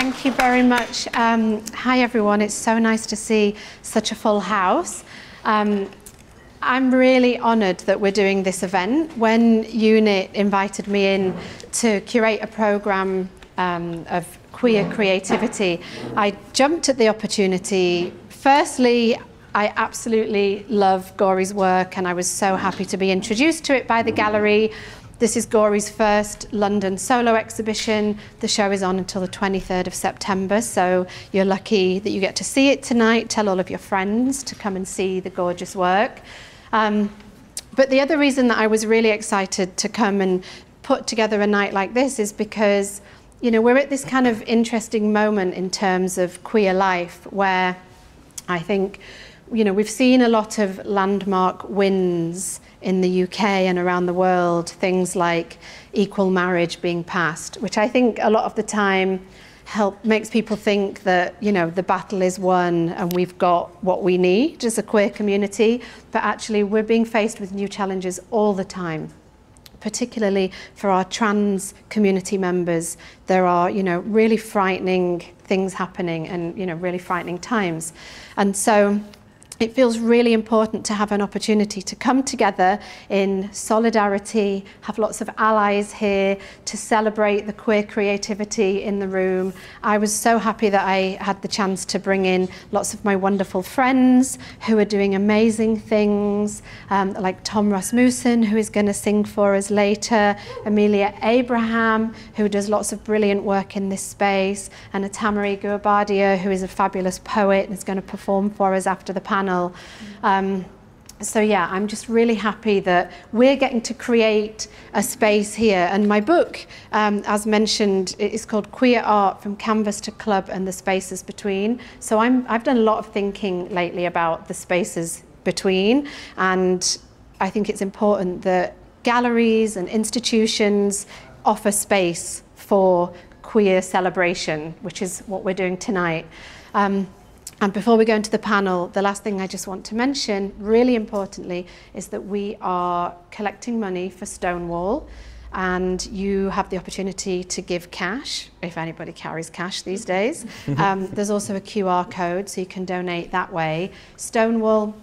Thank you very much. Hi everyone, it's so nice to see such a full house. I'm really honoured that we're doing this event. When UNIT invited me in to curate a programme of queer creativity, I jumped at the opportunity. Firstly, I absolutely love Gori's work, and I was so happy to be introduced to it by the gallery. This is Gori's first London solo exhibition. The show is on until the 23rd of September, so you're lucky that you get to see it tonight. Tell all of your friends to come and see the gorgeous work. But the other reason that I was really excited to come and put together a night like this is because, you know, we're at this kind of interesting moment in terms of queer life where I think, you know, we've seen a lot of landmark wins in the UK and around the world, things like equal marriage being passed, which I think a lot of the time makes people think that, you know, the battle is won and we've got what we need as a queer community, but actually we're being faced with new challenges all the time. Particularly for our trans community members, there are, you know, really frightening things happening and, you know, really frightening times. And so it feels really important to have an opportunity to come together in solidarity, have lots of allies here to celebrate the queer creativity in the room. I was so happy that I had the chance to bring in lots of my wonderful friends who are doing amazing things, like Tom Rasmussen, who is going to sing for us later, Amelia Abraham, who does lots of brilliant work in this space, and Otamere Guobadia, who is a fabulous poet and is going to perform for us after the panel. So yeah, I'm just really happy that we're getting to create a space here. And my book, as mentioned, is called Queer Art from Canvas to Club and the Spaces Between. So I've done a lot of thinking lately about the spaces between, and I think it's important that galleries and institutions offer space for queer celebration, which is what we're doing tonight. And before we go into the panel, the last thing I just want to mention, really importantly, is that we are collecting money for Stonewall, and you have the opportunity to give cash, if anybody carries cash these days. There's also a QR code, so you can donate that way. Stonewall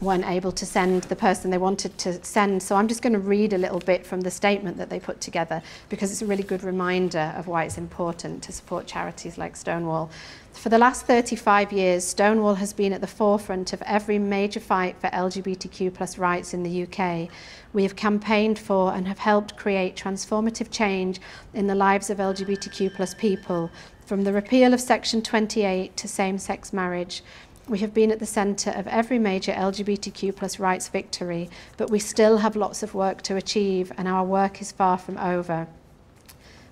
weren't able to send the person they wanted to send, so I'm just going to read a little bit from the statement that they put together, because it's a really good reminder of why it's important to support charities like Stonewall. For the last 35 years, Stonewall has been at the forefront of every major fight for LGBTQ+ rights in the UK. We have campaigned for and have helped create transformative change in the lives of LGBTQ+ people, from the repeal of Section 28 to same-sex marriage. We have been at the centre of every major LGBTQ+ rights victory, but we still have lots of work to achieve, and our work is far from over.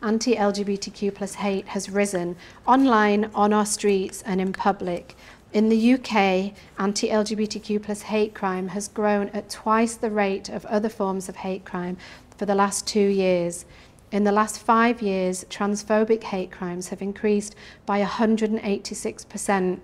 Anti-LGBTQ+ hate has risen online, on our streets and in public. In the UK, anti-LGBTQ+ hate crime has grown at twice the rate of other forms of hate crime for the last 2 years. In the last 5 years, transphobic hate crimes have increased by 186%,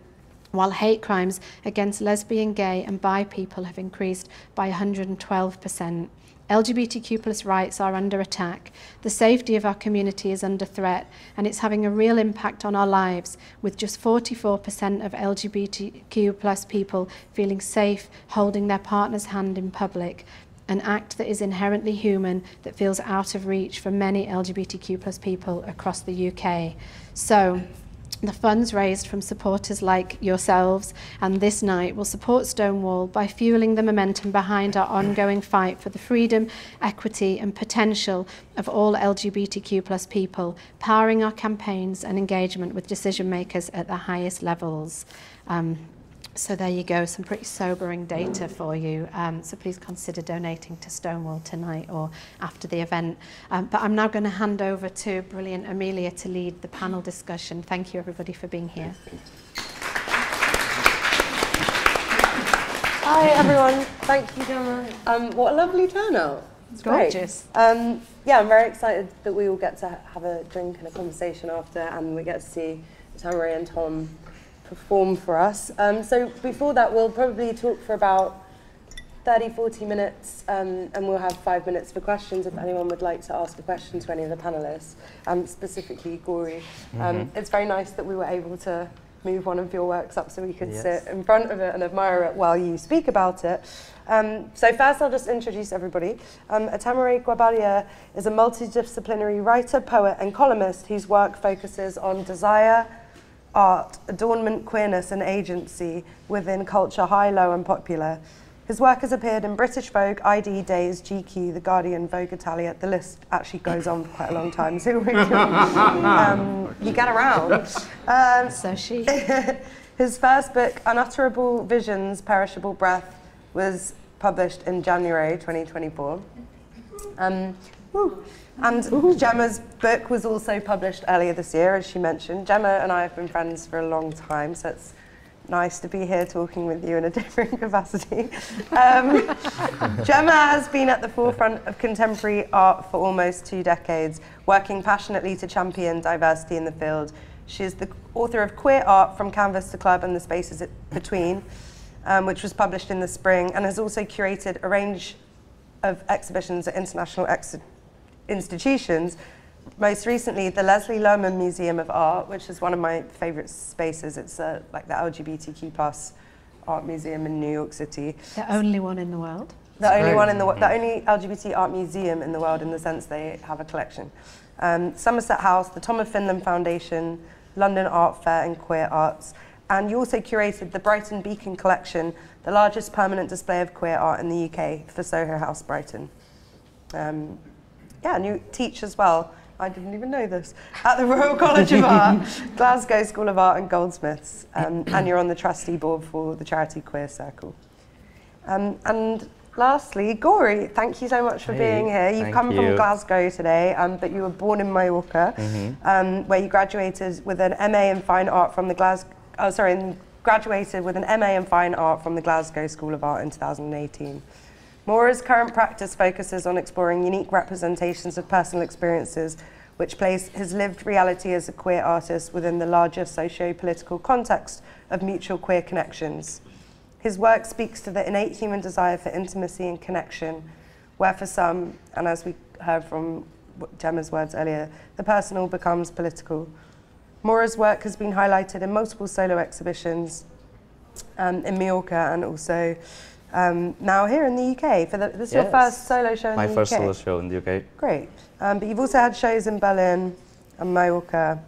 while hate crimes against lesbian, gay and bi people have increased by 112%. LGBTQ+ rights are under attack. The safety of our community is under threat, and it's having a real impact on our lives, with just 44% of LGBTQ+ people feeling safe holding their partner's hand in public, an act that is inherently human that feels out of reach for many LGBTQ+ people across the UK. So, the funds raised from supporters like yourselves and this night will support Stonewall by fueling the momentum behind our ongoing fight for the freedom, equity and potential of all LGBTQ+ people, powering our campaigns and engagement with decision makers at the highest levels. So there you go, some pretty sobering data for you. So please consider donating to Stonewall tonight or after the event. But I'm now going to hand over to brilliant Amelia to lead the panel discussion. Thank you everybody for being here. Hi everyone, thank you Gemma. What a lovely turnout. It's gorgeous. Great. Yeah, I'm very excited that we all get to have a drink and a conversation after, and we get to see Otamere and Tom perform for us. So before that, we'll probably talk for about 30, 40 minutes, and we'll have 5 minutes for questions if anyone would like to ask a question to any of the panelists, specifically Gori. It's very nice that we were able to move one of your works up so we could sit in front of it and admire it while you speak about it. So first I'll just introduce everybody. Otamere Guobadia is a multidisciplinary writer, poet and columnist whose work focuses on desire, art, adornment, queerness and agency within culture, high, low and popular. His work has appeared in British Vogue, ID, Days, GQ, The Guardian, Vogue Italia. The list actually goes on for quite a long time, so you get around. So she. His first book, Unutterable Visions, Perishable Breath, was published in January 2024. And Gemma's book was also published earlier this year, as she mentioned. Gemma and I have been friends for a long time, so it's nice to be here talking with you in a different capacity. Gemma has been at the forefront of contemporary art for almost 2 decades, working passionately to champion diversity in the field. She is the author of Queer Art From Canvas to Club and the Spaces Between, which was published in the spring, and has also curated a range of exhibitions at international institutions. Most recently, the Leslie Lohman Museum of Art, which is one of my favorite spaces. It's like the LGBTQ+ art museum in New York City. The only one in the world. The only one in the world, the only LGBT art museum in the world in the sense they have a collection. Somerset House, the Tom of Finland Foundation, London Art Fair and Queer Arts. And you also curated the Brighton Beacon Collection, the largest permanent display of queer art in the UK for Soho House, Brighton. And you teach as well. I didn't even know this, at the Royal College of Art, Glasgow School of Art and Goldsmiths, and you're on the trustee board for the charity Queer Circle. And lastly, Gori, thank you so much for being here. You've come from Glasgow today, but you were born in Mallorca, where you graduated with an MA in Fine Art from the graduated with an MA in Fine Art from the Glasgow School of Art in 2018. Mora's current practice focuses on exploring unique representations of personal experiences, which place his lived reality as a queer artist within the larger socio-political context of mutual queer connections. His work speaks to the innate human desire for intimacy and connection, where for some, and as we heard from Gemma's words earlier, the personal becomes political. Mora's work has been highlighted in multiple solo exhibitions in Mallorca and also now here in the UK. This is your first solo show in the UK? My first solo show in the UK. Great. But you've also had shows in Berlin and Mallorca,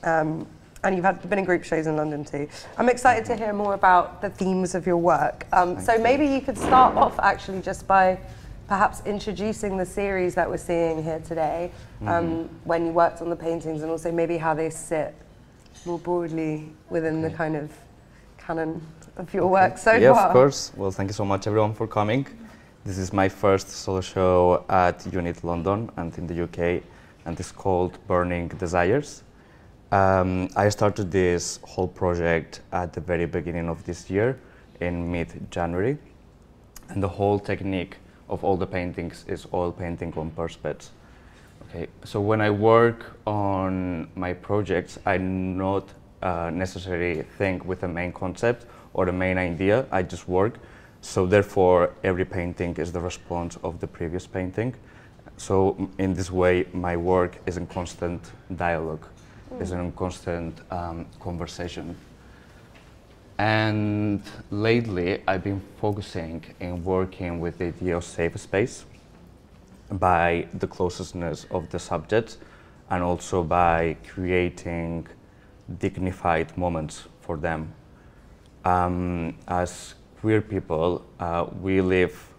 and you've been in group shows in London too. I'm excited to hear more about the themes of your work. So maybe you could start off actually just by perhaps introducing the series that we're seeing here today, when you worked on the paintings, and also maybe how they sit more broadly within the kind of canon of your work so far. Yeah, of course. Well, thank you so much everyone for coming. This is my first solo show at UNIT London and in the UK, and it's called Burning Desires. I started this whole project at the very beginning of this year, in mid-January, and the whole technique of all the paintings is oil painting on perspex. Okay, so when I work on my projects, I not necessarily think with the main concept or the main idea, I just work. So therefore, every painting is the response of the previous painting. So in this way, my work is in constant dialogue, is in constant conversation. And lately, I've been focusing in working with the idea of safe space by the closeness of the subject and also by creating dignified moments for them. As queer people, we live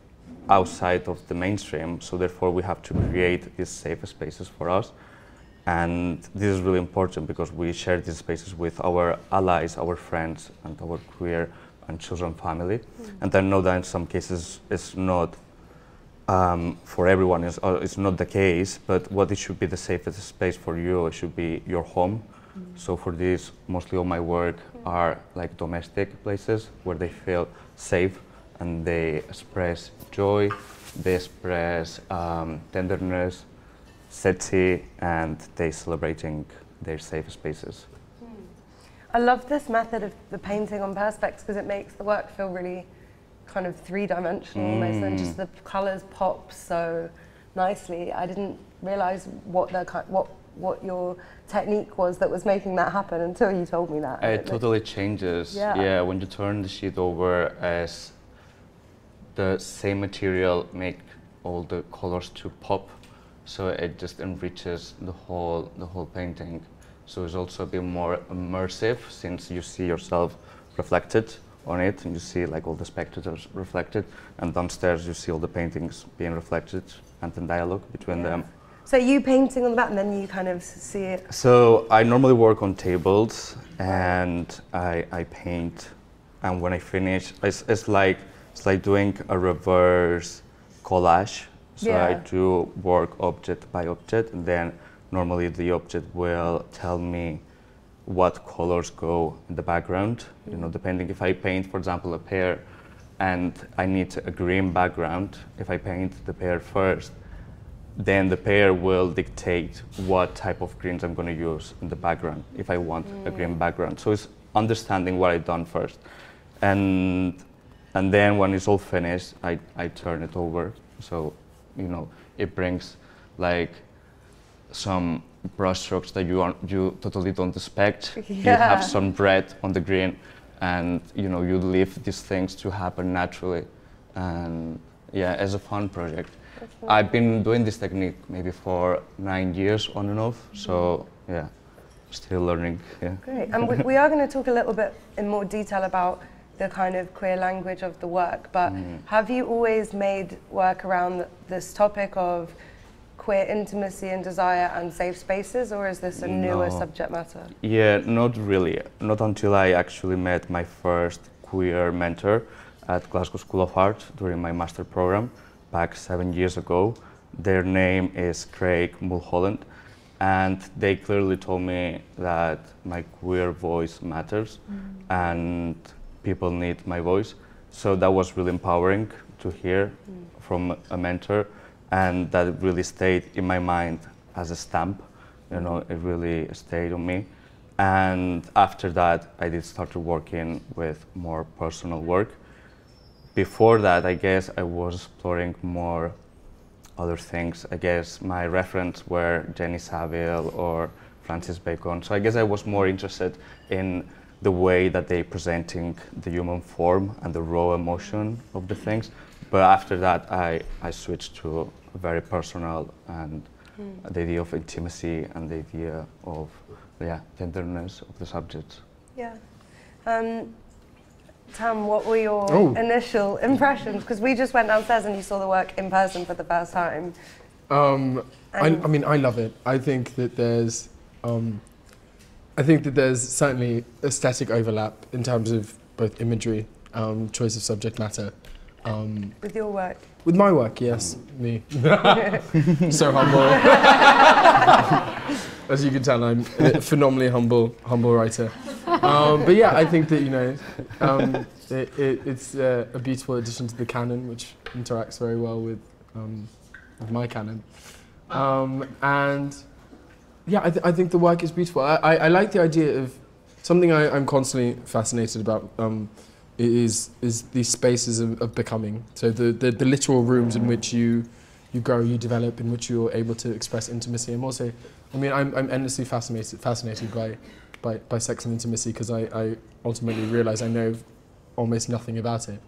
outside of the mainstream, so therefore we have to create these safe spaces for us. And this is really important because we share these spaces with our allies, our friends, and our queer and chosen family. And I know that in some cases it's not for everyone, it's not the case, but what it should be the safest space for you, it should be your home. So for this, mostly all my work are like domestic places where they feel safe and they express joy, they express tenderness, sexy, and they celebrating their safe spaces. I love this method of the painting on perspex because it makes the work feel really kind of three-dimensional almost, and just the colours pop so nicely. I didn't realise what your technique was that was making that happen until you told me that. It totally changes. Yeah, when you turn the sheet over, as the same material make all the colors to pop, so it just enriches the whole painting. So it's also a bit more immersive, since you see yourself reflected on it, and you see like all the spectators reflected, and downstairs you see all the paintings being reflected, and then dialogue between them. So you painting on the back, and then you kind of see it? So I normally work on tables, and I paint, and when I finish, it's like doing a reverse collage. So I do work object by object, and then normally the object will tell me what colors go in the background. You know, depending if I paint, for example, a pear, and I need a green background. If I paint the pear first, then the pear will dictate what type of greens I'm going to use in the background if I want a green background. So it's understanding what I've done first, and then when it's all finished, I turn it over. So, you know, it brings like some brush strokes that you totally don't expect. You have some red on the green, and you know, you leave these things to happen naturally, and yeah, as a fun project. I've been doing this technique maybe for 9 years on and off, so yeah, still learning. Yeah. Great, and we are going to talk a little bit in more detail about the kind of queer language of the work, but have you always made work around this topic of queer intimacy and desire and safe spaces, or is this a newer subject matter? Yeah, not really. Not until I actually met my first queer mentor at Glasgow School of Art during my master program back 7 years ago. Their name is Craig Mulholland, and they clearly told me that my queer voice matters and people need my voice. So that was really empowering to hear from a mentor, and that really stayed in my mind as a stamp. You know, it really stayed on me. And after that, I did start working with more personal work. Before that, I guess I was exploring more other things. I guess my reference were Jenny Saville or Francis Bacon. So I guess I was more interested in the way that they presenting the human form and the raw emotion of the things. But after that, I switched to very personal, and the idea of intimacy and the idea of tenderness of the subject. Yeah. Tam, what were your initial impressions? Because we just went downstairs and you saw the work in person for the first time. I mean, I love it. I think that there's certainly aesthetic overlap in terms of both imagery, choice of subject matter. With your work? With my work, yes, me. So humble. As you can tell, I'm a phenomenally humble writer. But yeah, I think that, you know, it's a beautiful addition to the canon, which interacts very well with my canon. And yeah, I think the work is beautiful. I like the idea of something I'm constantly fascinated about. Is these spaces of becoming. So the literal rooms in which you grow, you develop, in which you're able to express intimacy. I'm also, I mean, I'm endlessly fascinated by sex and intimacy, because I ultimately realise I know almost nothing about it.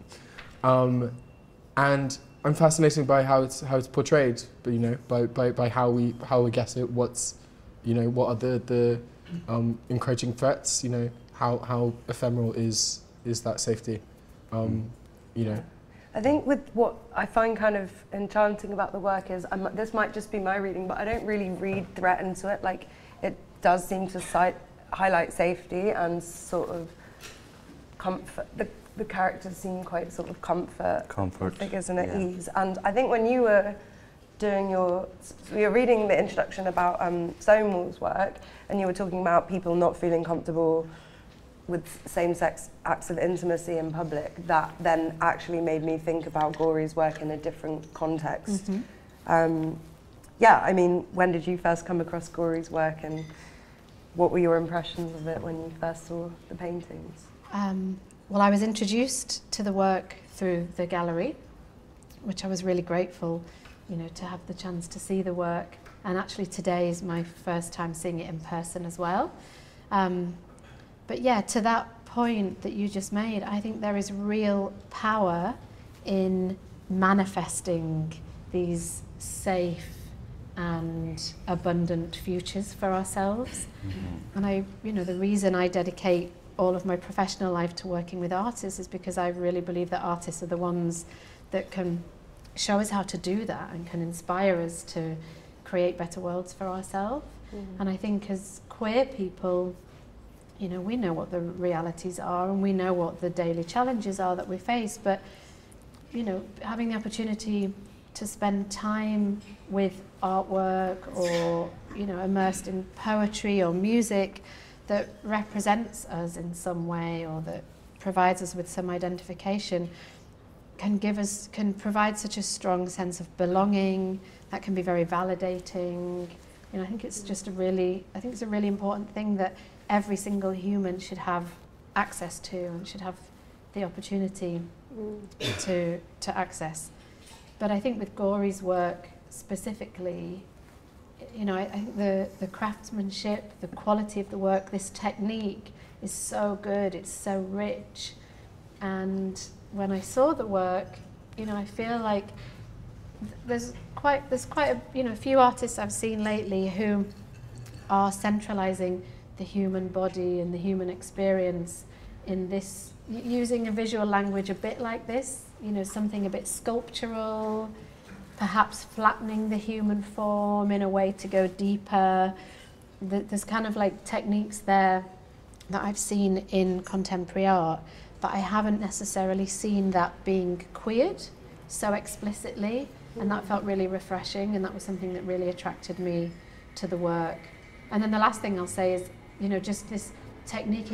And I'm fascinated by how it's portrayed, but you know, by how we guess it. What's, you know, what are the encroaching threats? You know, how ephemeral is that safety, you know. I think with what I find kind of enchanting about the work is, this might just be my reading, but I don't really read threat into it. Like, it does seem to highlight safety and sort of comfort. The characters seem quite sort of comfort figures and at ease. And I think when you were doing you're reading the introduction about Stonewall's work, and you were talking about people not feeling comfortable with same-sex acts of intimacy in public, that then actually made me think about Gori's work in a different context. Yeah, I mean, when did you first come across Gori's work, and what were your impressions of it when you first saw the paintings? well, I was introduced to the work through the gallery, which I was really grateful, you know, to have the chance to see the work. And actually today is my first time seeing it in person as well. But yeah, to that point that you just made, I think there is real power in manifesting these safe and abundant futures for ourselves. And you know, the reason I dedicate all of my professional life to working with artists is because I really believe that artists are the ones that can show us how to do that and can inspire us to create better worlds for ourselves. And I think as queer people, you know, we know what the realities are and we know what the daily challenges are that we face, but, you know, having the opportunity to spend time with artwork or, you know, immersed in poetry or music that represents us in some way or that provides us with some identification can provide such a strong sense of belonging that can be very validating. You know, I think it's just a really important thing that every single human should have access to and should have the opportunity to access. But I think with Gori's work specifically, you know, I think the craftsmanship, the quality of the work, this technique is so good, it's so rich. And when I saw the work, you know, I feel like there's quite a, you know, a few artists I've seen lately who are centralizing the human body and the human experience in this, using a visual language a bit like this, you know, something a bit sculptural, perhaps flattening the human form in a way to go deeper. There's kind of like techniques there that I've seen in contemporary art, but I haven't necessarily seen that being queered so explicitly, and that felt really refreshing, and that was something that really attracted me to the work. And then the last thing I'll say is, you know, just this technique,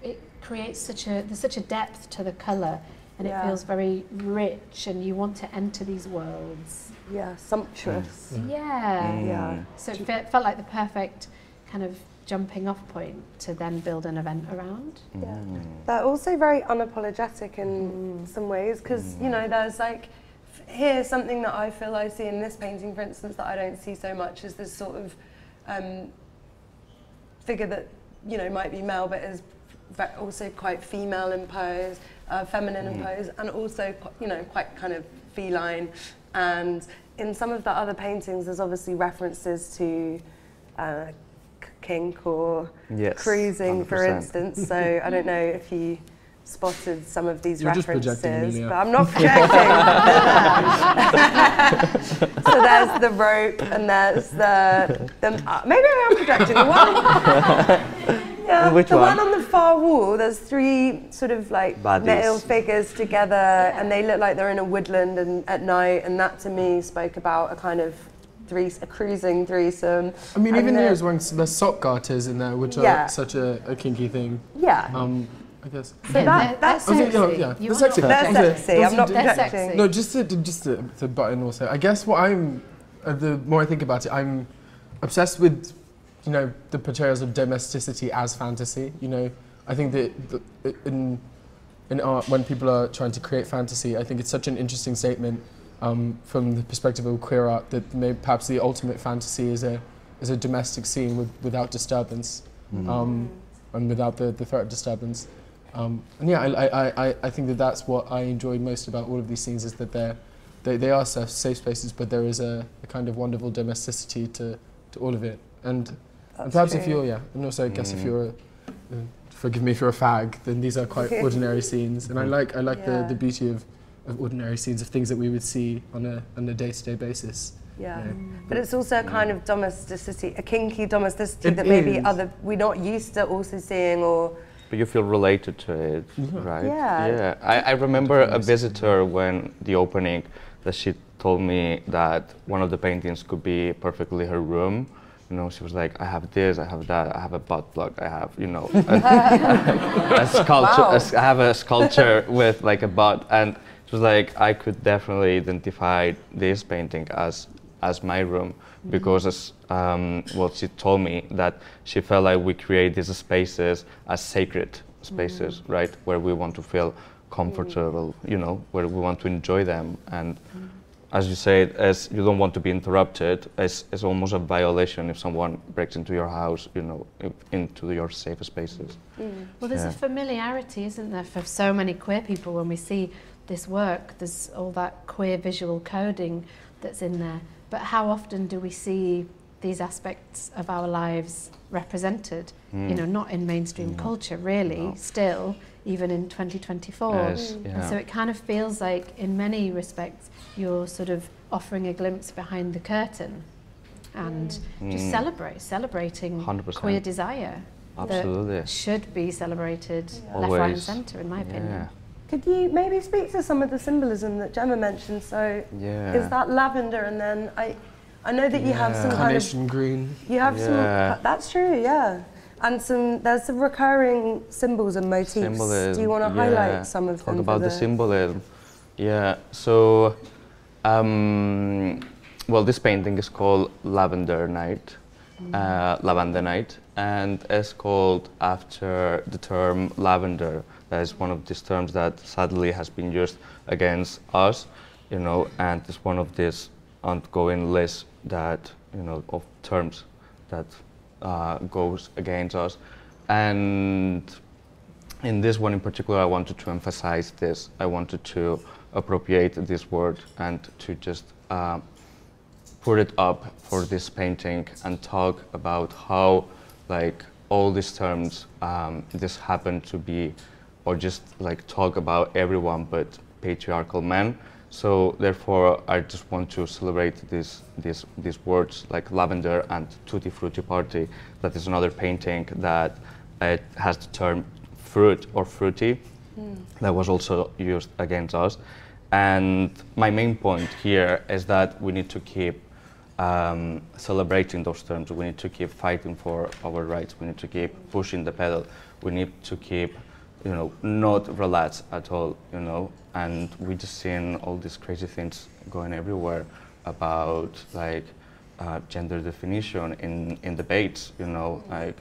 it creates there's such a depth to the colour, and it feels very rich, and you want to enter these worlds. Yeah, sumptuous. Yeah. So it felt like the perfect kind of jumping off point to then build an event around. Yeah. They're also very unapologetic in some ways, because, you know, there's like, here's something that I feel I see in this painting, for instance, that I don't see so much, is this sort of figure that, you know, might be male, but is also quite female in pose, feminine in pose, and also, you know, quite kind of feline. And in some of the other paintings, there's obviously references to kink or cruising, 100%. For instance. So I don't know if you spotted some of these references, but I'm not projecting. So there's the rope, and there's the maybe I am projecting the one. Yeah, which the one? on the far wall, there's three sort of like male figures together, and they look like they're in a woodland and at night, and that to me spoke about a kind of a cruising threesome. I mean, even there's sock garters in there, which are such a kinky thing. Yeah. I guess. So that's sexy. They're sexy. They're sexy. I'm not projecting. No, just to butt in also. I guess what the more I think about it, I'm obsessed with, you know, the portrayals of domesticity as fantasy. You know, I think that in art, when people are trying to create fantasy, I think it's such an interesting statement from the perspective of queer art that perhaps the ultimate fantasy is a domestic scene without disturbance, and without the threat of disturbance. And yeah, I think that that's what I enjoy most about all of these scenes, is that they are safe spaces, but there is a kind of wonderful domesticity to all of it. And perhaps if you're, and also I guess if you're forgive me if you're a fag, then these are quite ordinary scenes, and I like the beauty of ordinary scenes, of things that we would see on a day-to-day basis. Yeah, you know. But it's also a kind of domesticity, a kinky domesticity that maybe we're not used to also seeing, or. But you feel related to it, right? Yeah. Yeah. I remember a visitor when the opening, that she told me that one of the paintings could be perfectly her room. You know, she was like, I have this, I have that, I have a butt plug, I have, you know, a sculpture. Wow. I have a sculpture with like a butt, and she was like, I could definitely identify this painting as my room, because she told me that she felt like we create these spaces as sacred spaces, right? Where we want to feel comfortable, you know, where we want to enjoy them. And as you said, as you don't want to be interrupted, it's almost a violation if someone breaks into your house, you know, into your safe spaces. Well, there's a familiarity, isn't there, for so many queer people when we see this work. There's all that queer visual coding that's in there. But how often do we see these aspects of our lives represented? You know, not in mainstream culture, really, still, even in 2024. Yes, And so it kind of feels like, in many respects, you're sort of offering a glimpse behind the curtain and just celebrating 100%. queer desire. Absolutely. That should be celebrated left, right and centre, in my opinion. Could you maybe speak to some of the symbolism that Gemma mentioned? So is that lavender, and then I know that you have some kind Carnation of green. You have some. That's true, yeah. And there's some recurring symbols and motifs. Symbolism, do you want to highlight some of them? Talk about the symbolism. Yeah. So, well, this painting is called Lavender Night, Lavender Night, and it's called after the term lavender. That is one of these terms that sadly has been used against us, you know, and it's one of these ongoing lists that, you know, of terms that goes against us. And in this one in particular, I wanted to emphasize this. I wanted to appropriate this word and to just put it up for this painting and talk about how, like, all these terms, this happened to be, or just like talk about everyone but patriarchal men. So therefore, I just want to celebrate these words like lavender and tutti frutti party. That is another painting that has the term fruit or fruity. That was also used against us. And my main point here is that we need to keep celebrating those terms. We need to keep fighting for our rights. We need to keep pushing the pedal. We need to keep, you know, not relax at all, you know. And we just seen all these crazy things going everywhere about like gender definition in debates, you know, like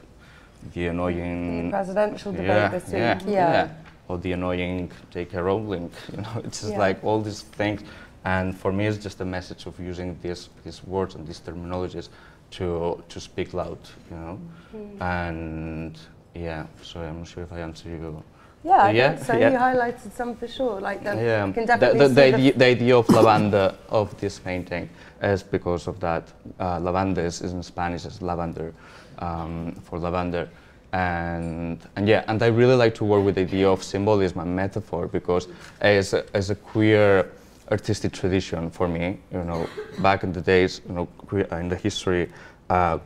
the annoying the presidential debate this week. Or the annoying J.K. Rowling, you know, it's just like all these things. And for me, it's just a message of using these words and these terminologies to speak loud, you know. And yeah, sorry, I'm not sure if I answered you. Yeah, I think so. You highlighted some for sure. Like you can definitely the idea of lavanda of this painting is because of that. Lavanda is in Spanish is lavender, for lavender. And I really like to work with the idea of symbolism and metaphor because as a queer artistic tradition for me, you know, back in the days, you know, in the history,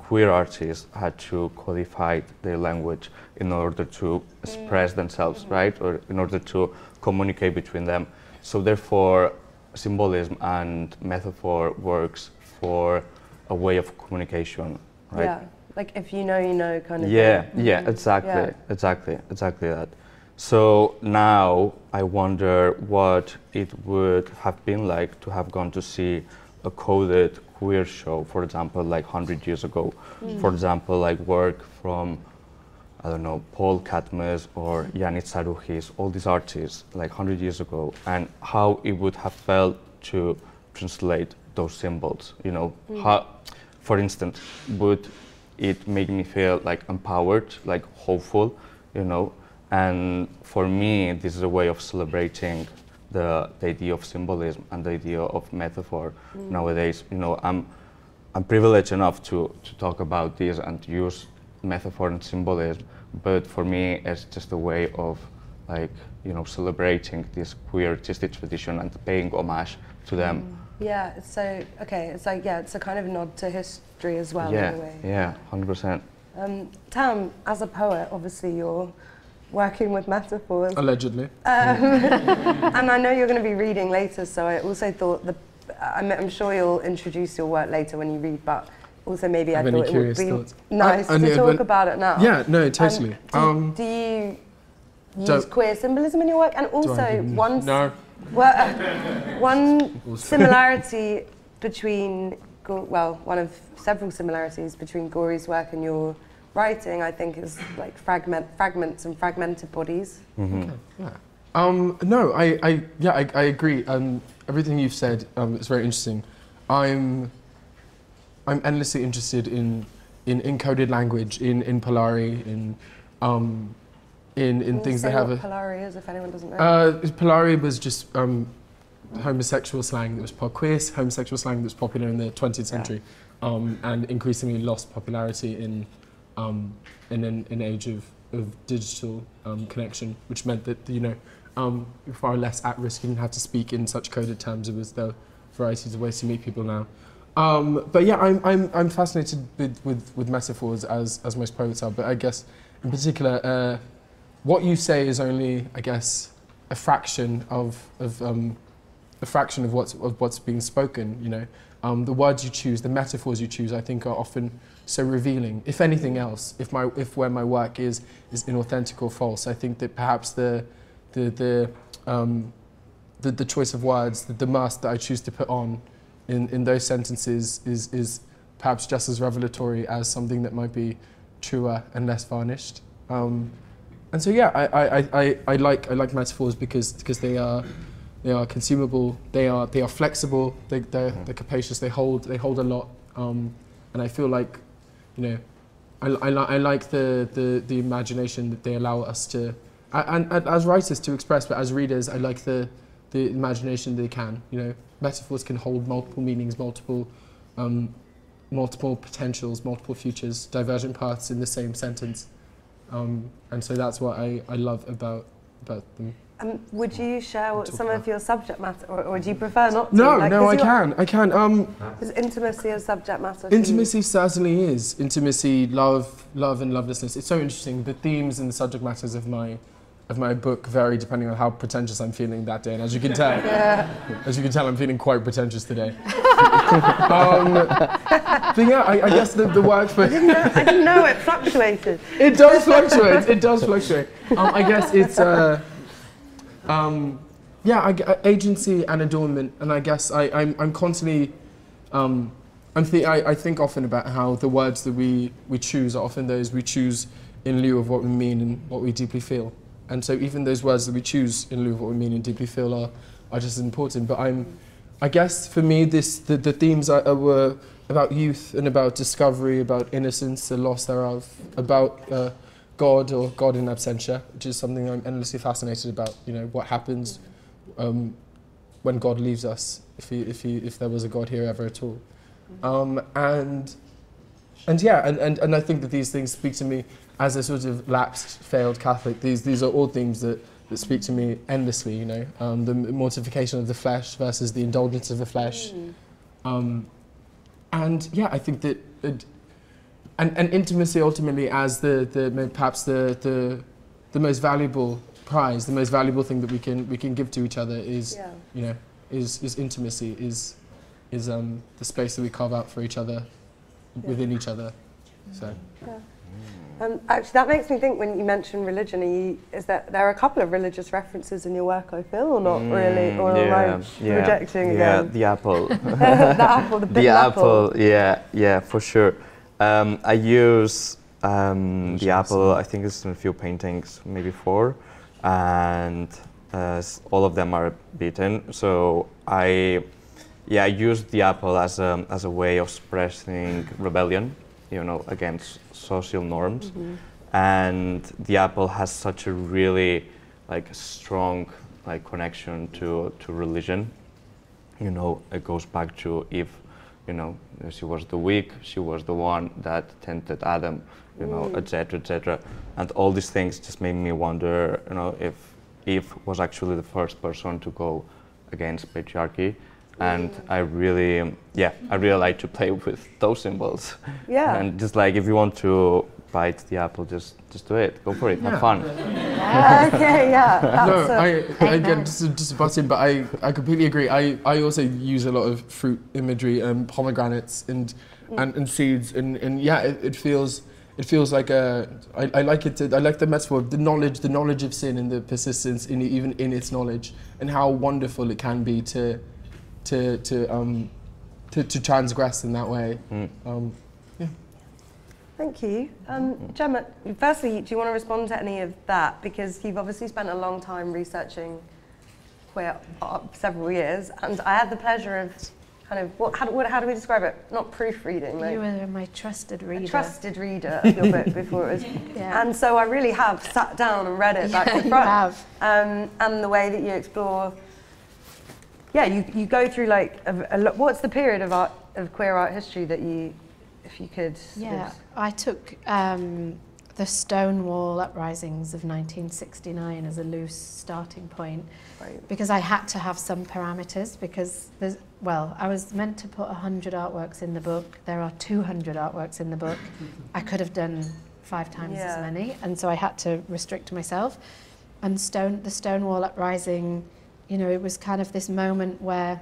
queer artists had to codify their language in order to express themselves, right, or in order to communicate between them. So therefore, symbolism and metaphor works for a way of communication, right? Yeah. Like if you know kind of thing. Exactly that. So now I wonder what it would have been like to have gone to see a coded queer show, for example, like 100 years ago. For example, like work from, I don't know, Paul Katmes or Yannis Sarouchis, all these artists, like 100 years ago, and how it would have felt to translate those symbols, you know. How, for instance, would it made me feel like empowered, like hopeful, you know. And for me, this is a way of celebrating the idea of symbolism and the idea of metaphor nowadays. You know, I'm privileged enough to talk about this and to use metaphor and symbolism, but for me, it's just a way of, like, you know, celebrating this queer artistic tradition and paying homage to them. Yeah, so, okay, it's like, it's a kind of nod to history as well, in a way. Yeah, 100%. Tam, as a poet, obviously you're working with metaphors. Allegedly. And I know you're going to be reading later, so I also thought, I'm sure you'll introduce your work later when you read, but also maybe I thought it would be nice to talk about it now. Yeah, no, totally. Do you use queer symbolism in your work? And also, one similarity between, well, one of several similarities between Gori's work and your writing, I think, is like fragments and fragmented bodies. Okay, yeah. No, I agree. Everything you've said is very interesting. I'm endlessly interested in encoded language, in Polari, in things that have what Polari is, if anyone doesn't know. Polari was just homosexual slang that was queer homosexual slang that was popular in the 20th century, and increasingly lost popularity in an age of digital connection, which meant that you're far less at risk. You didn't have to speak in such coded terms. There were varieties of ways to meet people now. But yeah, I'm fascinated with metaphors as most poets are. But I guess in particular, what you say is only, I guess, a fraction of what's being spoken. You know, the words you choose, the metaphors you choose, I think are often so revealing. If anything else, if where my work is inauthentic or false, I think that perhaps the choice of words, the mask that I choose to put on in those sentences is perhaps just as revelatory as something that might be truer and less varnished. And so yeah, I like metaphors because they are consumable, they are flexible, they're capacious, they hold a lot, and I feel like, you know, I like the imagination that they allow us to, and as writers to express, but as readers I like the imagination they can. You know, metaphors can hold multiple meanings, multiple potentials, multiple futures, divergent paths in the same sentence. And so that's what I love about them. Would you share some of your subject matter, or do you prefer not to? No, I can. Is intimacy a subject matter? Intimacy certainly is. Intimacy, love and lovelessness. It's so interesting. The themes and the subject matters of my book vary depending on how pretentious I'm feeling that day. And as you can tell, I'm feeling quite pretentious today. But yeah, I guess the work for... I didn't know it fluctuated. It does fluctuate. It does fluctuate. I guess it's agency and adornment, and I guess I'm constantly I think often about how the words that we choose are often those we choose in lieu of what we mean and what we deeply feel. And so even those words that we choose in lieu of what we mean and deeply feel are just as important. But I guess for me the themes were about youth and about discovery, about innocence, the loss thereof, about God or God in absentia, which is something I'm endlessly fascinated about. You know, what happens when God leaves us, if there was a God here ever at all. And I think that these things speak to me as a sort of lapsed, failed Catholic. These are all themes that speak to me endlessly. You know, the mortification of the flesh versus the indulgence of the flesh. And yeah, I think that and intimacy ultimately as perhaps the most valuable prize, the most valuable thing that we can give to each other is is intimacy, is the space that we carve out for each other within each other. So. Yeah. Actually, that makes me think when you mention religion, is that there are a couple of religious references in your work, I feel, or not really? Or am I projecting again? Yeah, the apple. The apple, the big apple. Yeah, for sure. I use the apple, I think it's in a few paintings, maybe 4, and all of them are beaten. So I used the apple as a way of expressing rebellion, you know, against social norms. And the apple has such a really strong connection to religion. You know, it goes back to Eve. You know, she was the weak, she was the one that tempted Adam, you know, etc., etc. And all these things just made me wonder, you know, if Eve was actually the first person to go against patriarchy. And I really like to play with those symbols. Yeah. And just if you want to bite the apple, just do it. Go for it. Have fun. Okay. Yeah. No, again, just a button, but I completely agree. I also use a lot of fruit imagery and pomegranates and seeds and yeah, it feels like I like the metaphor of the knowledge of sin and the persistence even in its knowledge, and how wonderful it can be to transgress in that way. Thank you. Gemma, firstly, do you want to respond to any of that? Because you've obviously spent a long time researching queer art, several years, and I had the pleasure of kind of, how do we describe it? Not proofreading. Like, you were my trusted reader. A trusted reader of your book before it was. Yeah. And so I really have sat down and read it back to front. You have. And the way that you explore, you go through like what's the period of queer art history that you, if you could. Yeah, I took the Stonewall uprisings of 1969 as a loose starting point, right, because I had to have some parameters, because I was meant to put 100 artworks in the book. There are 200 artworks in the book. I could have done 5 times as many, and so I had to restrict myself. And the Stonewall uprising, you know, it was kind of this moment where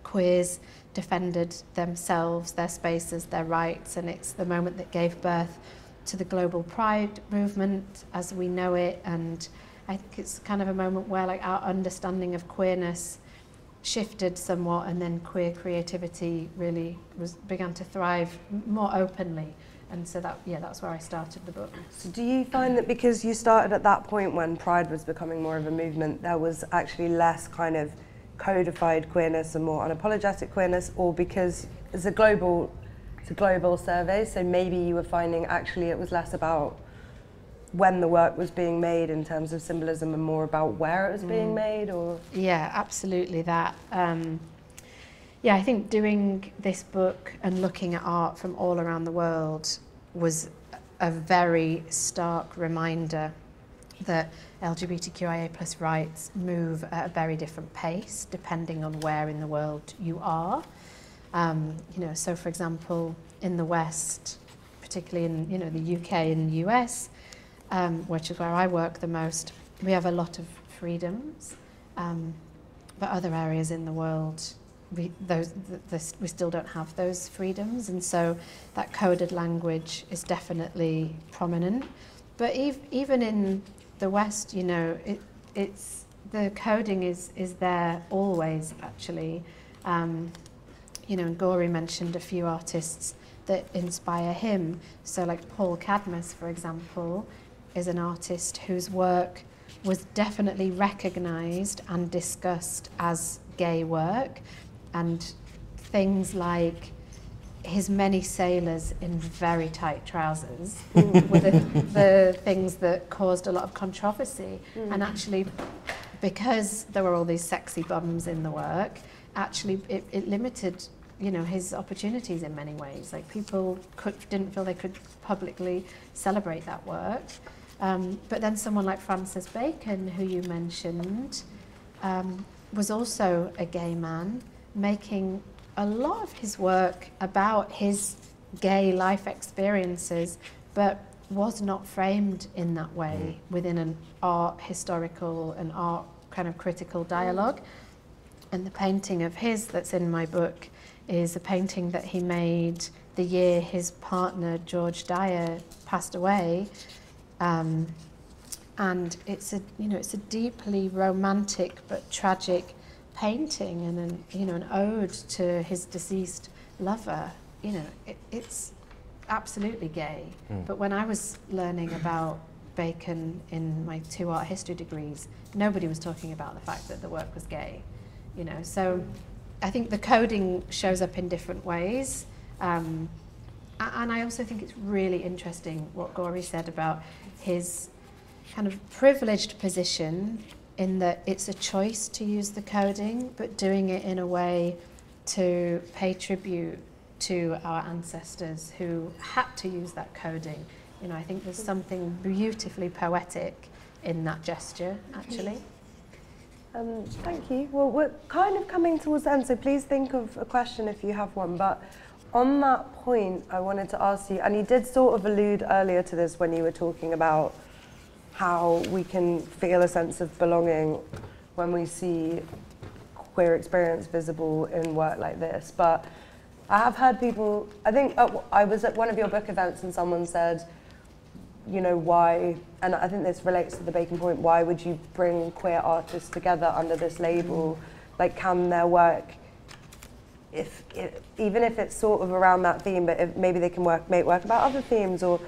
queers defended themselves, their spaces, their rights, and it's the moment that gave birth to the global pride movement as we know it. And I think it's kind of a moment where like our understanding of queerness shifted somewhat, and then queer creativity really began to thrive more openly. And so that's where I started the book. So do you find that because you started at that point when pride was becoming more of a movement, there was actually less kind of codified queerness and more unapologetic queerness, or because it's a global survey, so maybe you were finding actually it was less about when the work was being made in terms of symbolism and more about where it was being made? Or yeah, absolutely that. I think doing this book and looking at art from all around the world was a very stark reminder that LGBTQIA+ rights move at a very different pace depending on where in the world you are. So for example, in the West, particularly in the UK and the US, which is where I work the most, we have a lot of freedoms, but other areas in the world, we still don't have those freedoms, and so that coded language is definitely prominent. But even in the West, it's the coding is there always, actually. And Gori mentioned a few artists that inspire him. So like Paul Cadmus, for example, is an artist whose work was definitely recognised and discussed as gay work, and things like his many sailors in very tight trousers were the things that caused a lot of controversy. And actually, because there were all these sexy bums in the work, actually it limited his opportunities in many ways. Like people didn't feel they could publicly celebrate that work. But then someone like Francis Bacon, who you mentioned, was also a gay man, making a lot of his work about his gay life experiences, but was not framed in that way within an art historical and art kind of critical dialogue. And the painting of his that's in my book is a painting that he made the year his partner George Dyer passed away, and it's a deeply romantic but tragic painting, and an ode to his deceased lover. It's absolutely gay. But when I was learning about Bacon in my 2 art history degrees, nobody was talking about the fact that the work was gay. So I think the coding shows up in different ways. And I also think it's really interesting what Gori said about his kind of privileged position, in that it's a choice to use the coding, but doing it in a way to pay tribute to our ancestors who had to use that coding. I think there's something beautifully poetic in that gesture, actually. Thank you. Well, we're kind of coming towards the end, so please think of a question if you have one. But on that point, I wanted to ask you, and you did sort of allude earlier to this when you were talking about how we can feel a sense of belonging when we see queer experience visible in work like this. But I have heard people, I think I was at one of your book events and someone said, why, and I think this relates to the Bacon point, why would you bring queer artists together under this label? Like, can their work even if it's sort of around that theme, but if maybe they can make work about other themes, or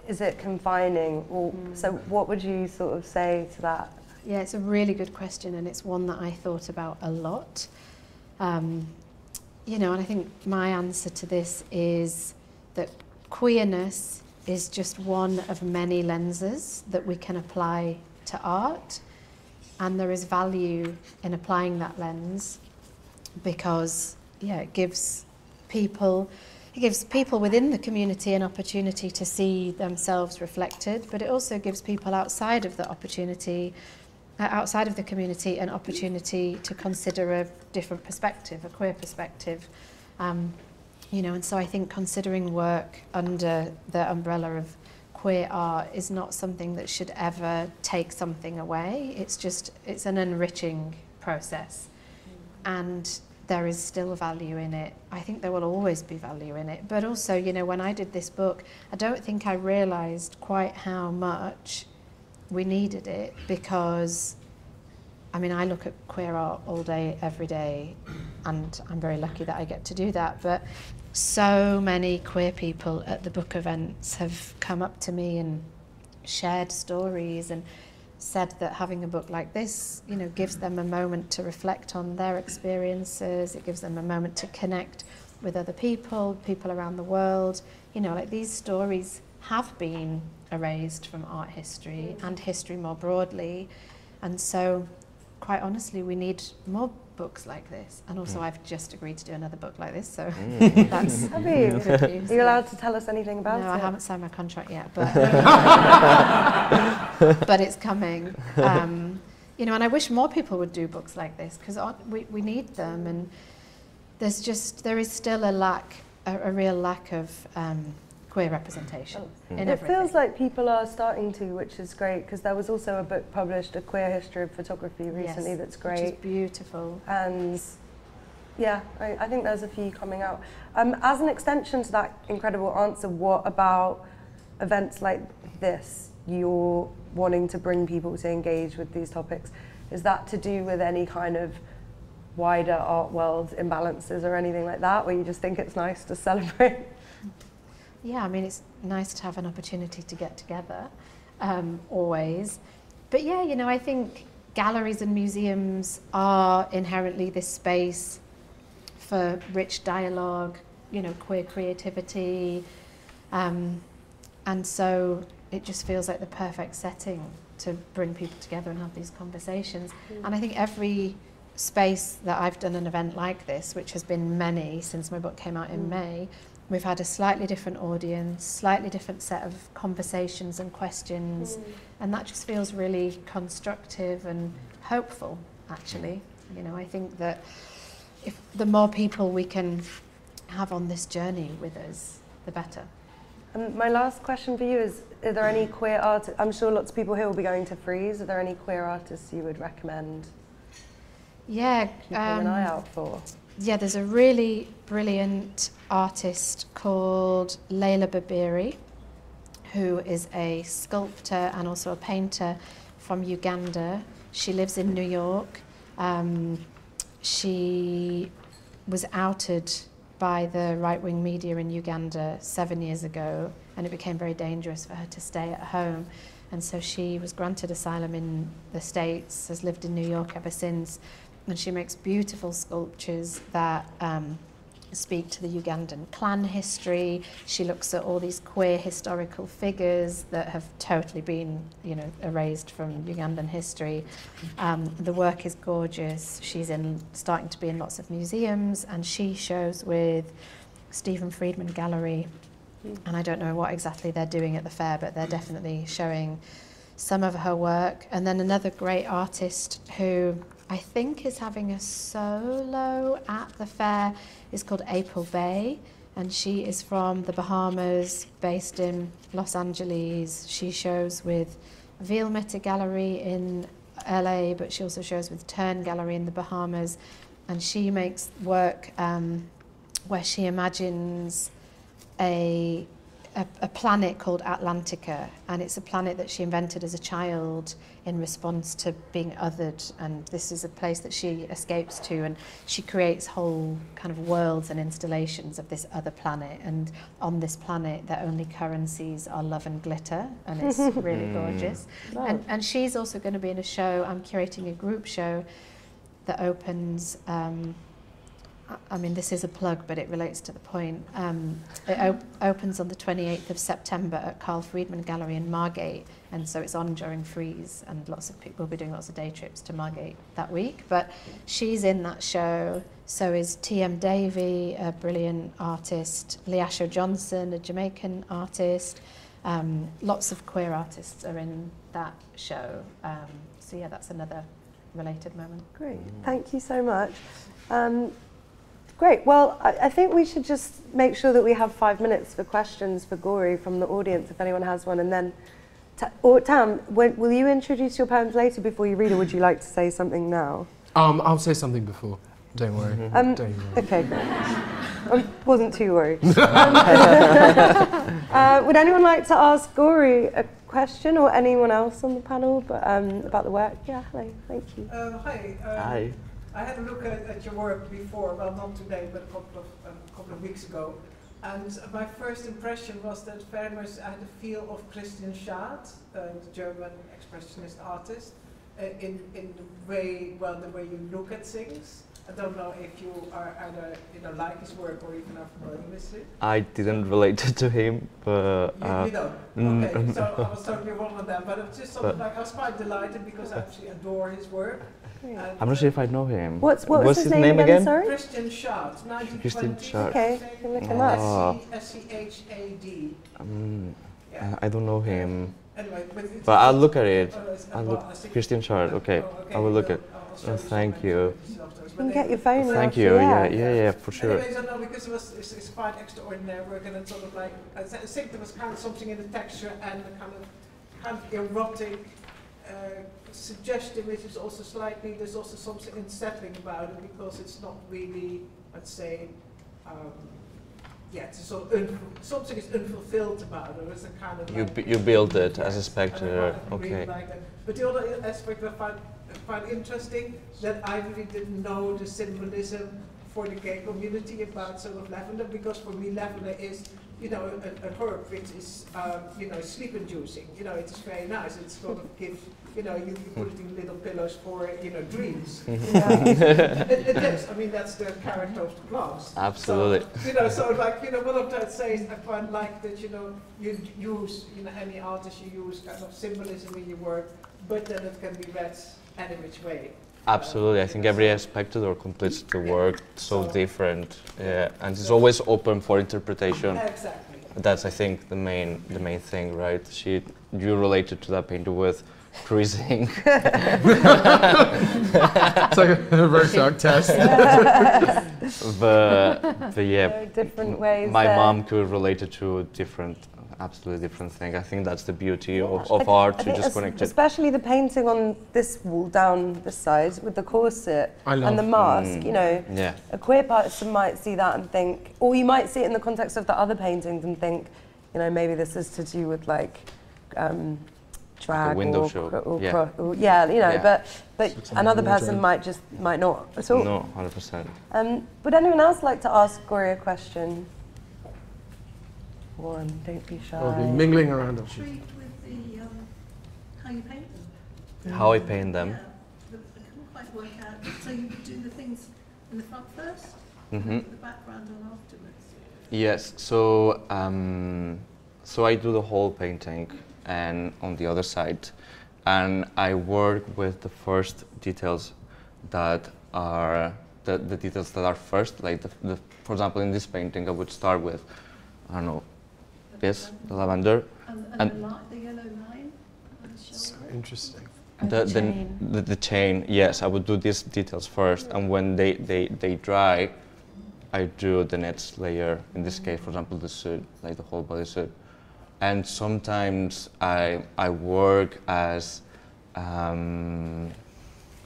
is it confining? Or, so what would you sort of say to that? Yeah, it's a really good question, and it's one that I thought about a lot. You know, and I think my answer to this is that queerness is just one of many lenses that we can apply to art, and there is value in applying that lens because, yeah, it gives people within the community an opportunity to see themselves reflected, but it also gives people outside of the community an opportunity to consider a different perspective, a queer perspective. You know, and so I think considering work under the umbrella of queer art is not something that should ever take something away. It's an enriching process. And there is still value in it. I think there will always be value in it. But also, you know, when I did this book, I don't think I realised quite how much we needed it, because, I mean, I look at queer art all day, every day, and I'm very lucky that I get to do that. But so many queer people at the book events have come up to me and shared stories and said that having a book like this, you know, gives them a moment to reflect on their experiences. It gives them a moment to connect with other people around the world. You know, like, these stories have been erased from art history and history more broadly. And so, quite honestly, we need more books like this. And also, I've just agreed to do another book like this, so that's Have you? Are you allowed to tell us anything about it? No, I haven't signed my contract yet, but but it's coming. You know, and I wish more people would do books like this, because we need them, and there is still a real lack of queer representation in everything. It feels like people are starting to, which is great, because there was also a book published, A Queer History of Photography, recently. Yes, that's great. Which is beautiful. And yeah, I think there's a few coming out. As an extension to that incredible answer, what about events like this, you're wanting to bring people to engage with these topics? Is that to do with any kind of wider art world imbalances or anything like that, where you just think it's nice to celebrate? Yeah, I mean, it's nice to have an opportunity to get together, always. But yeah, you know, I think galleries and museums are inherently this space for rich dialogue, you know, queer creativity. And so it just feels like the perfect setting to bring people together and have these conversations. And I think every space that I've done an event like this, which has been many since my book came out in May, we've had a slightly different audience, slightly different set of conversations and questions, and that just feels really constructive and hopeful, actually. You know, I think that if the more people we can have on this journey with us, the better. And my last question for you is, are there any queer artists, I'm sure lots of people here will be going to Frieze, are there any queer artists you would recommend keeping an eye out for? Yeah, there's a really brilliant artist called Leila Babiri, who is a sculptor and also a painter from Uganda. She lives in New York. She was outed by the right-wing media in Uganda 7 years ago, and it became very dangerous for her to stay at home. And so she was granted asylum in the States, has lived in New York ever since, and she makes beautiful sculptures that speak to the Ugandan clan history. She looks at all these queer historical figures that have totally been, you know, erased from Ugandan history. The work is gorgeous. She's starting to be in lots of museums, and she shows with Stephen Friedman Gallery. And I don't know what exactly they're doing at the fair, but they're definitely showing some of her work. And then another great artist who I think is having a solo at the fair is called April Bay, and she is from the Bahamas, based in Los Angeles. She shows with Vielmetter Gallery in LA, but she also shows with Turn Gallery in the Bahamas, and she makes work where she imagines a a planet called Atlantica, and it's a planet that she invented as a child in response to being othered, and this is a place that she escapes to, and she creates whole kind of worlds and installations of this other planet, and on this planet their only currencies are love and glitter, and it's really gorgeous. And she's also going to be in a show. I'm curating a group show that opens, I mean, this is a plug, but it relates to the point. It opens on the 28th of September at Carl Friedman Gallery in Margate, and so it's on during Freeze, and lots of people will be doing lots of day trips to Margate that week. But she's in that show, so is T.M. Davy, a brilliant artist, Leasho Johnson, a Jamaican artist. Lots of queer artists are in that show. So yeah, that's another related moment. Great, thank you so much. Great, well, I think we should just make sure that we have 5 minutes for questions for Gori from the audience, if anyone has one, and then, Tam, will you introduce your poems later before you read, or would you like to say something now? I'll say something before, don't worry. Don't worry. Okay, great. I wasn't too worried. Would anyone like to ask Gori a question, or anyone else on the panel, but, about the work? Yeah, hello, thank you. Hi. Hi. I had a look at your work before, well, not today, but a couple of weeks ago, and my first impression was that very much I had a feel of Christian Schad, the German expressionist artist, in the way you look at things. I don't know if you are either like his work or even are familiar with it. I didn't relate to him, but You don't? Okay, so I was totally wrong on that, but it was just something like, I was quite delighted because I actually adore his work. I'm not sure if I know him. What's his name again? Sorry? Christian Schad, 1920. Christian Schad. Okay, you can look him up. S-C-H-A-D. I don't know him. Anyway, But I'll look at it. I'll look. Christian Schad, okay. I will look at it. Thank you. You can get your phone. Thank you. Yeah, for sure. Anyways, I know because it's quite extraordinary work, and it's sort of like I think there was kind of something in the texture and the kind of erotic suggestion, which is also slightly. There's also something unsettling about it because it's not really, let's say. It's sort of something is unfulfilled about it. There's a kind of You build it as a spectator, okay. Really like that. But the other aspect I find interesting that I really didn't know the symbolism for the gay community about sort of lavender, because for me lavender is a herb which is sleep-inducing. It is very nice. It sort of gives you put it in little pillows for dreams. It is. I mean, that's the character of the plants. Absolutely. So like one of that says I find like that you use any artist you use kind of symbolism in your work, but then it can be read any which way. Absolutely, I think every aspect or completes the work so different, and it's always open for interpretation. Exactly. That's, I think, the main thing, right? You related to that painter with freezing. It's like a Rorschach test. but yeah, different ways. My mom could relate it to absolutely different thing. I think that's the beauty of art, to just connect it. Especially the painting on this wall down this side with the corset and the mask, a queer person might see that and think, or you might see it in the context of the other paintings and think, maybe this is to do with like drag window or show. But another person might not at all. No, 100%. Would anyone else like to ask Gori a question? One, don't be shy. I'll be mingling around. Intrigued with the how you paint them. How I paint them? Yeah, I couldn't quite work out. So you do the things in the front first, Mm-hmm. and put the background on afterwards. Yes. So I do the whole painting, and on the other side, and I work with the first details that are the details that are first. Like for example, in this painting, I would start with, I don't know, the lavender, And the yellow line on the shoulder. So interesting. the chain. Yes, I would do these details first, and when they dry, I do the next layer. In this case, for example, the suit, like the whole body suit. And sometimes I work as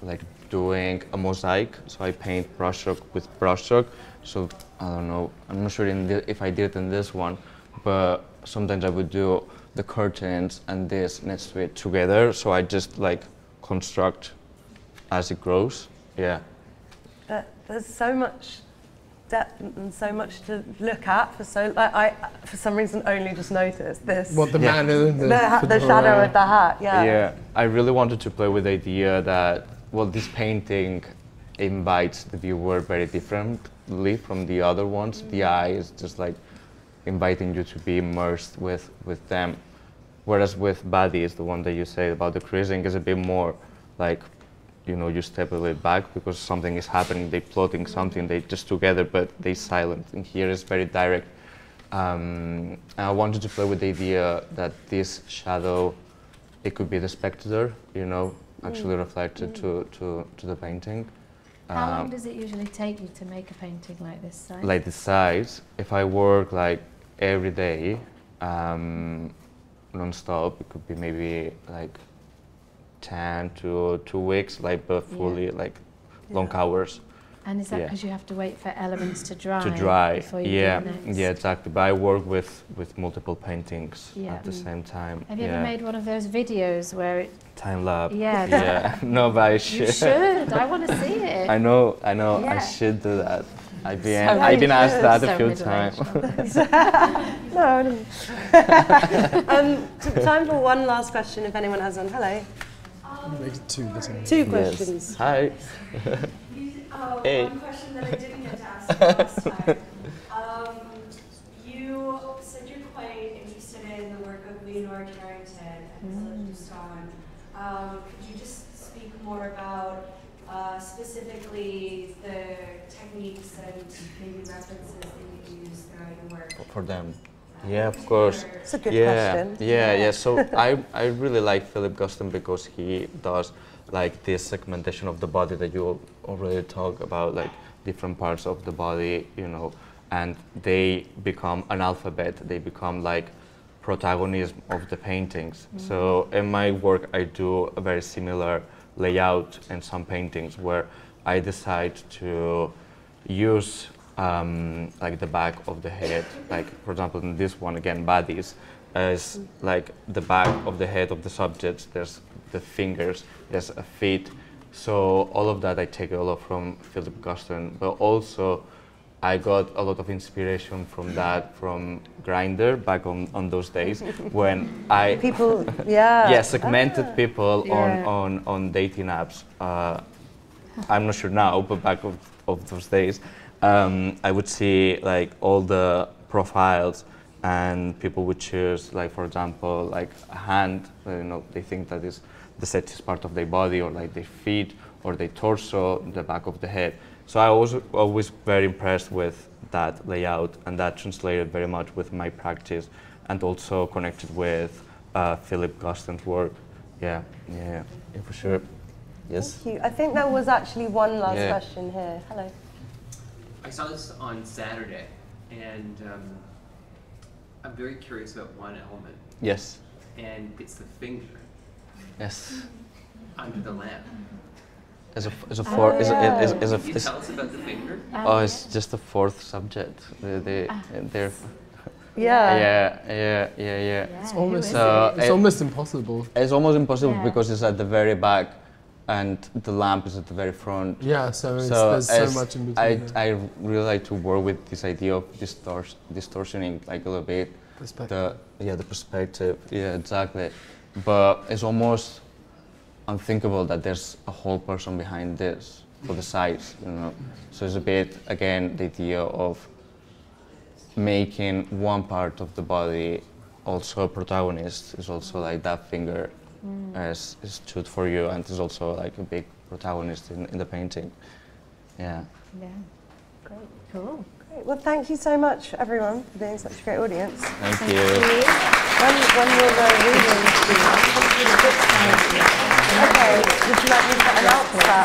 like doing a mosaic. So I paint brushstroke with brushstroke. So I don't know. I'm not sure if I did it in this one, but sometimes I would do the curtains and this next to it together, so I just like construct as it grows. Yeah. There's so much depth and so much to look at. I for some reason only just noticed this. What the man in the shadow of the hat. Yeah. Yeah. I really wanted to play with the idea that, well, this painting invites the viewer very differently from the other ones. The eye is just like inviting you to be immersed with them. Whereas with bodies, the one that you say about the creasing is a bit more like, you know, you step a little back because something is happening, they're plotting something, they just together, but they silent. And here is very direct. And I wanted to play with the idea that this shadow, it could be the spectator, you know, actually reflected to the painting. How long does it usually take you to make a painting like this size? Like this size, if I work like every day, non-stop, it could be maybe like 10 to 2 weeks, like, but fully like long hours. And is that because you have to wait for elements to dry? Before you yeah, do next? yeah, exactly. But I work with multiple paintings at the same time. Have you ever made one of those videos where it time lapse? Yeah. Yeah. No, but I should. You should. I want to see it. I know. Yeah. I should do that. I've been asked that a few times. No. Time for one last question, if anyone has one. Hello. Make it two questions. Yes. Hi. Hey. One question that I didn't get to ask last time. You said you're quite interested in the work of Leonora Carrington and could you just speak more about specifically the techniques and maybe references that you use throughout your work? For them. Yeah, of course. It's a good question. Yeah. So I really like Philip Guston because he does like this segmentation of the body that you already talk about, like different parts of the body, you know, and they become an alphabet. They become like protagonism of the paintings. So in my work, I do a very similar layout in some paintings where I decide to use like the back of the head, like for example in this one again, bodies, is like the back of the head of the subject, there's the fingers, there's a feet. So all of that I take a lot from Philip Guston, but also I got a lot of inspiration from that from Grindr back on those days when I segmented people on dating apps. I'm not sure now, but back of those days, I would see like all the profiles and people would choose, like for example, like a hand, you know, they think that is the sexiest part of their body, or like their feet or their torso, the back of the head. So I was always very impressed with that layout, and that translated very much with my practice and also connected with Philip Guston's work. Yeah, for sure. Yes. Thank you. I think there was actually one last question here. Hello. I saw this on Saturday, and I'm very curious about one element. Yes. And it's the finger. Yes. Under the lamp. Can you tell us about the finger? Oh, it's just the fourth subject. They're. Yeah. It's almost impossible. It's almost impossible because it's at the very back, and the lamp is at the very front. Yeah, so there's so much in between. I really like to work with this idea of distortioning, like a little bit. Perspective. The perspective. Yeah, exactly. But it's almost unthinkable that there's a whole person behind this for the size, you know. So it's a bit, again, the idea of making one part of the body also a protagonist. Is also like that finger is stood for you, and is also like a big protagonist in the painting. Yeah. Yeah. Great. Cool. Great. Well, thank you so much, everyone, for being such a great audience. Thank you. When will the reading be? Okay. Would you like me to announce that?